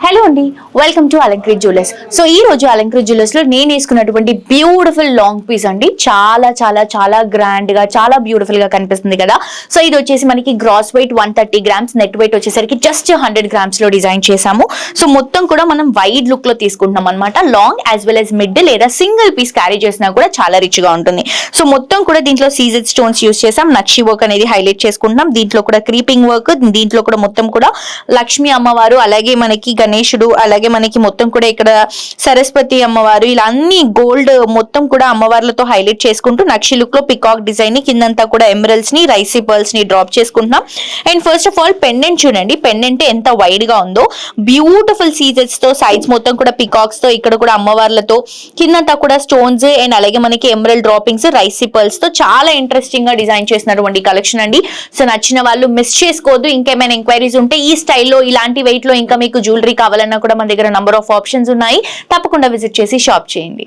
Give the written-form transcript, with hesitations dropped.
Hello అండి, welcome to Alankrit jewellers. So ఈ రోజు అలంకృత్ జ్యువెలర్స్ లో నేను వేసుకున్నటువంటి బ్యూటిఫుల్ లాంగ్ పీస్ అండి. చాలా చాలా చాలా గ్రాండ్ గా, చాలా బ్యూటిఫుల్ గా కనిపిస్తుంది కదా. సో ఇది వచ్చేసి మనకి gross weight 130 grams, net weight వచ్చేసరికి జస్ట్ 100 గ్రామ్స్ లో డిజైన్ చేసాము. సో మొత్తం కూడా మనం వైడ్ లుక్ లో తీసుకుంటున్నాం అనమాట. Long as well as mid లేదా సింగిల్ పీస్ క్యారీ చేసినా కూడా చాలా రిచ్ గా ఉంటుంది. సో మొత్తం కూడా దీంట్లో సీజెడ్ స్టోన్స్ యూస్ చేసాం. నక్షి వర్క్ అనేది హైలైట్ చేసుకుంటున్నాం. దీంట్లో కూడా క్రీపింగ్ వర్క్, దీంట్లో కూడా మొత్తం కూడా లక్ష్మీ అమ్మవారు, అలాగే మనకి గణేశుడు, అలాగే మనకి మొత్తం కూడా ఇక్కడ సరస్వతి అమ్మవారు, ఇలా అన్ని గోల్డ్ మొత్తం కూడా అమ్మవార్లతో హైలైట్ చేసుకుంటూ నక్షి లుక్ లో పికాక్ డిజైన్ ని కిందంతా కూడా ఎమరల్స్ ని, రైసీ పర్ల్స్ ని డ్రాప్ చేసుకుంటున్నాం. And first of all pendant చూడండి, పెండెంట్ ఎంత వైడ్ గా ఉందో, బ్యూటిఫుల్ సీజెస్ తో, సైడ్స్ మొత్తం కూడా పికాక్స్ తో, ఇక్కడ కూడా అమ్మవార్లతో, కిందంతా కూడా స్టోన్స్ అండ్ అలాగే మనకి ఎమరల్ డ్రాపింగ్స్, రైసీ పర్ల్స్ తో చాలా ఇంట్రెస్టింగ్ గా డిజైన్ చేసినటువంటి కలెక్షన్ అండి. సో నచ్చిన వాళ్ళు మిస్ చేసుకోవద్దు. ఇంకేమైనా ఎంక్వైరీస్ ఉంటే ఈ స్టైల్లో, ఇలాంటి వెయిట్ లో ఇంకా మీకు జ్యువెలరీ కావాలన్నా కూడా మన దగ్గర నంబర్ ఆఫ్ ఆప్షన్స్ ఉన్నాయి. తప్పకుండా విజిట్ చేసి షాప్ చేయండి.